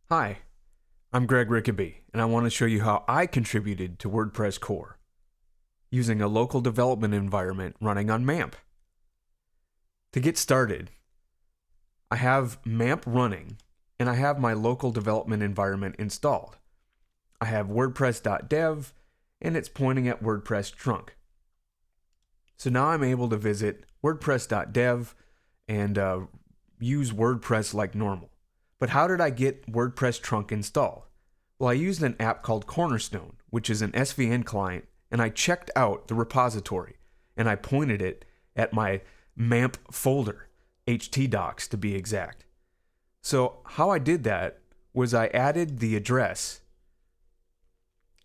Hi, I'm Greg Rickaby, and I want to show you how I contributed to WordPress core using a local development environment running on MAMP. To get started, I have MAMP running, and I have my local development environment installed. I have WordPress.dev, and it's pointing at WordPress Trac. So now I'm able to visit WordPress.dev and use WordPress like normal. But how did I get WordPress Trac installed? Well, I used an app called Cornerstone, which is an SVN client, and I checked out the repository, and I pointed it at my MAMP folder, htdocs to be exact. So how I did that was I added the address,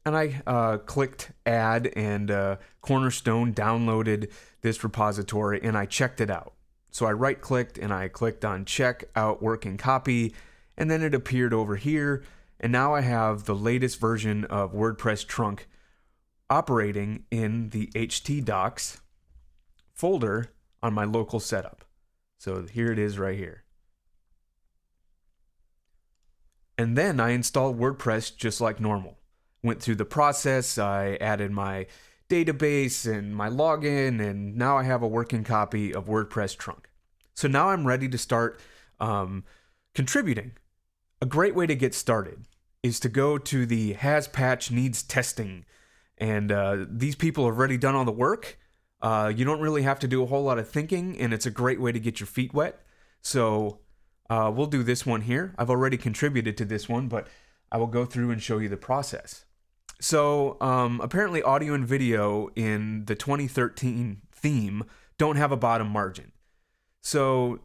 and I clicked add, and Cornerstone downloaded this repository, and I checked it out. So I right-clicked, and I clicked on check out working copy, and then it appeared over here, and now I have the latest version of WordPress Trac operating in the htdocs folder on my local setup. So here it is right here. And then I installed WordPress just like normal. Went through the process, I added my database and my login, and now I have a working copy of WordPress Trac. So now I'm ready to start contributing. A great way to get started is to go to the has patch needs testing, and these people have already done all the work. You don't really have to do a whole lot of thinking, and it's a great way to get your feet wet. So we'll do this one here. I've already contributed to this one, but I will go through and show you the process. So apparently audio and video in the 2013 theme don't have a bottom margin. So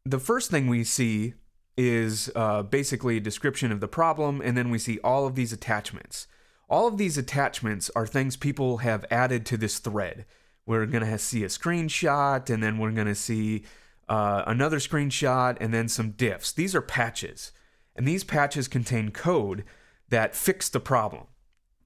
the first thing we see is basically a description of the problem, and then we see all of these attachments. All of these attachments are things people have added to this thread. We're going to see a screenshot, and then we're going to see another screenshot, and then some diffs. These are patches, and these patches contain code that fix the problem.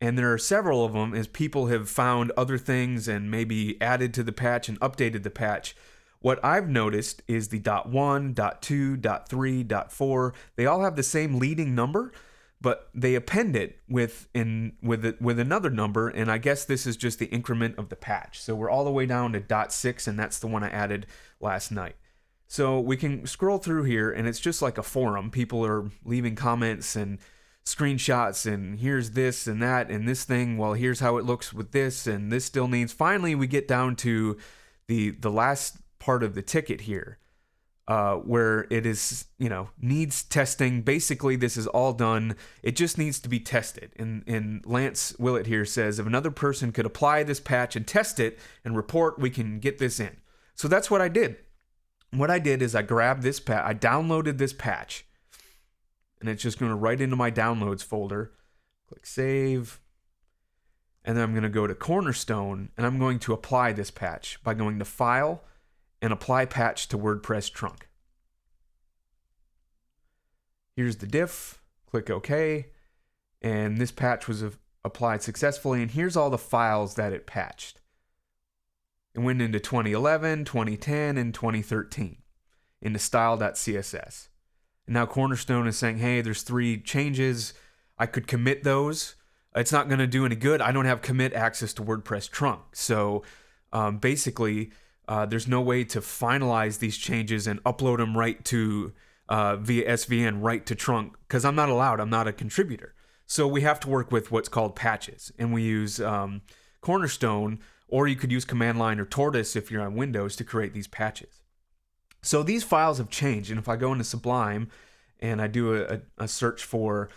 And there are several of them as people have found other things and maybe added to the patch and updated the patch. What I've noticed is the .1, .2, .3, .4, they all have the same leading number, but they append it with another number, and I guess this is just the increment of the patch. So we're all the way down to .6, and that's the one I added last night. So we can scroll through here, and it's just like a forum. People are leaving comments and screenshots, and here's this and that and this thing. Well, here's how it looks with this, and this still needs. Finally, we get down to the last part of the ticket here, where it is, needs testing. Basically, this is all done. It just needs to be tested. And Lance Willett here says, if another person could apply this patch and test it and report, we can get this in. So that's what I did. What I did is I grabbed this patch, I downloaded this patch, and it's just going to right into my downloads folder. Click save. And then I'm going to go to Cornerstone, and I'm going to apply this patch by going to File and Apply Patch to WordPress Trac. Here's the diff. Click OK. And this patch was applied successfully. And here's all the files that it patched. It went into 2011, 2010, and 2013 into style.css. And now Cornerstone is saying, hey, there's 3 changes. I could commit those. It's not going to do any good. I don't have commit access to WordPress Trac. So basically, there's no way to finalize these changes and upload them right to via SVN right to Trac, because I'm not allowed. I'm not a contributor. So we have to work with what's called patches. And we use Cornerstone, or you could use Command Line or Tortoise if you're on Windows to create these patches. So these files have changed, and if I go into Sublime and I do a search for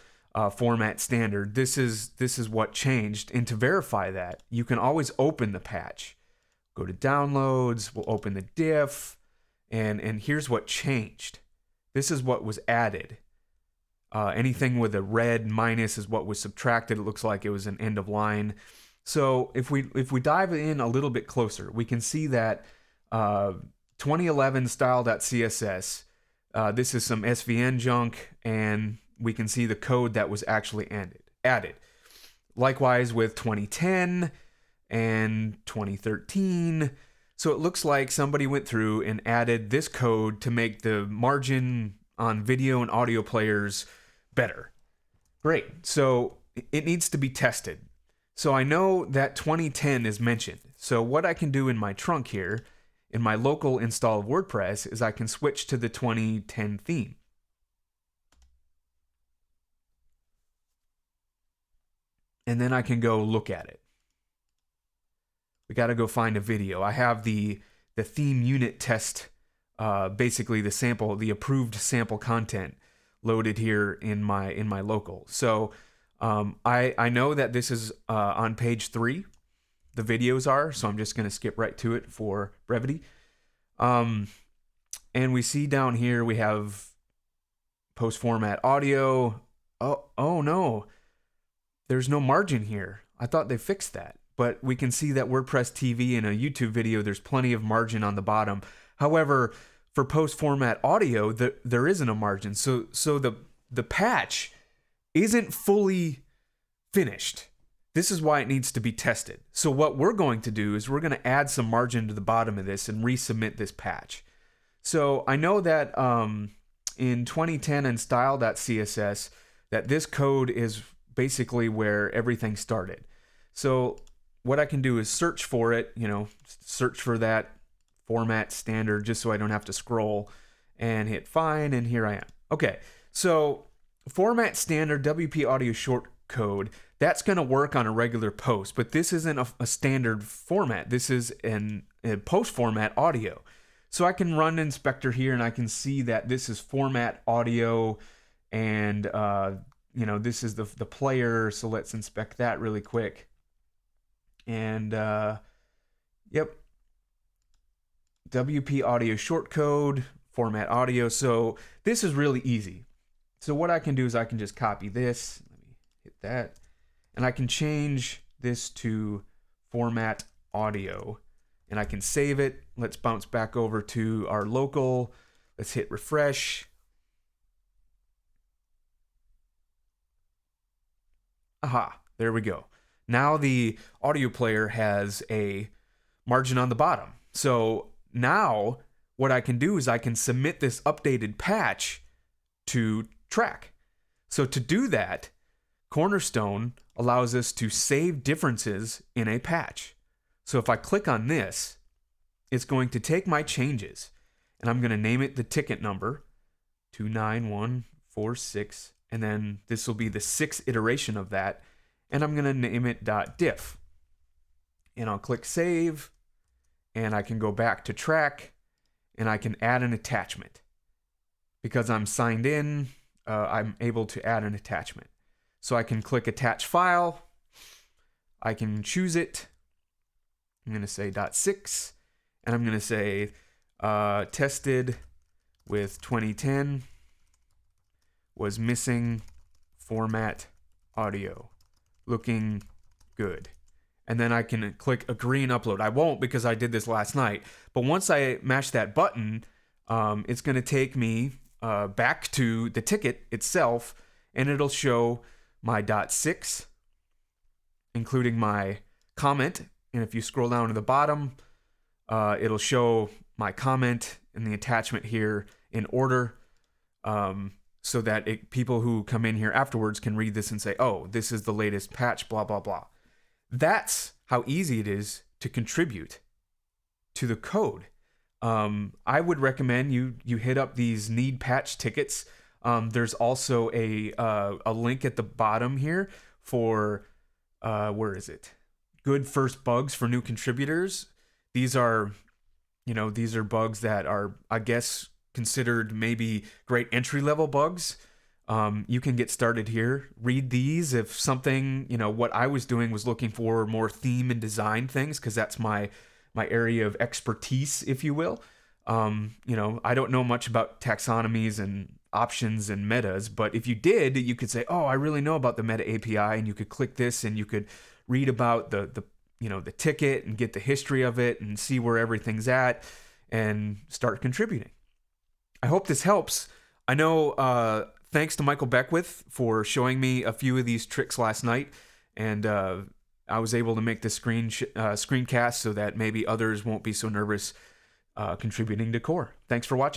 format standard, this is what changed. And to verify that, you can always open the patch. Go to downloads, we'll open the diff, and here's what changed. This is what was added. Anything with a red minus is what was subtracted. It looks like it was an end of line. So if we dive in a little bit closer, we can see that 2011 style.css, this is some SVN junk, and we can see the code that was actually added. Likewise with 2010 and 2013. So it looks like somebody went through and added this code to make the margin on video and audio players better. Great. So it needs to be tested. So I know that 2010 is mentioned. So what I can do in my trunk here, in my local install of WordPress, is I can switch to the 2010 theme. And then I can go look at it. We got to go find a video. I have the theme unit test, basically the approved sample content loaded here in my local. So I know that this is on page 3. The videos are, so I'm just going to skip right to it for brevity. And we see down here we have post format audio. Oh no, there's no margin here. I thought they fixed that. But we can see that WordPress TV in a YouTube video, there's plenty of margin on the bottom. However, for post format audio, there isn't a margin. So the patch isn't fully finished. This is why it needs to be tested. So what we're going to do is we're going to add some margin to the bottom of this and resubmit this patch. So I know that in 2010 and style.css that this code is basically where everything started. So what I can do is search for it, search for that format standard just so I don't have to scroll, and hit find, and here I am. Okay, so format standard WP audio shortcode, that's going to work on a regular post, but this isn't a standard format. This is a post format audio. So I can run inspector here and I can see that this is format audio, and this is the player. So let's inspect that really quick. And yep, WP audio shortcode, format audio. So this is really easy. So what I can do is I can just copy this. Let me hit that. And I can change this to format audio. And I can save it. Let's bounce back over to our local. Let's hit refresh. Aha, there we go. Now the audio player has a margin on the bottom. So now what I can do is I can submit this updated patch to Trac. So to do that, Cornerstone allows us to save differences in a patch. So if I click on this, it's going to take my changes, and I'm going to name it the ticket number, 29146, and then this will be the 6th iteration of that, and I'm going to name it .diff. And I'll click save, and I can go back to Trac, and I can add an attachment. Because I'm signed in, I'm able to add an attachment. So I can click attach file, I can choose it, I'm going to say .6, and I'm going to say tested with 2010 was missing format audio. Looking good. And then I can click agree and upload. I won't because I did this last night. But once I mash that button, it's going to take me back to the ticket itself, and it'll show my .6, including my comment. And if you scroll down to the bottom, it'll show my comment and the attachment here in order, so that people who come in here afterwards can read this and say, oh, this is the latest patch, blah, blah, blah. That's how easy it is to contribute to the code. I would recommend you hit up these need patch tickets. There's also a link at the bottom here for, where is it? Good first bugs for new contributors. These are bugs that are, I guess, considered maybe great entry-level bugs. You can get started here. Read these if something, what I was doing was looking for more theme and design things, because that's my area of expertise, if you will. I don't know much about taxonomies and options and metas, but if you did, you could say, oh, I really know about the meta API, and you could click this and you could read about the ticket and get the history of it and see where everything's at and start contributing. I hope this helps. I know, thanks to Michael Beckwith for showing me a few of these tricks last night, and I was able to make this screencast so that maybe others won't be so nervous contributing to core. Thanks for watching.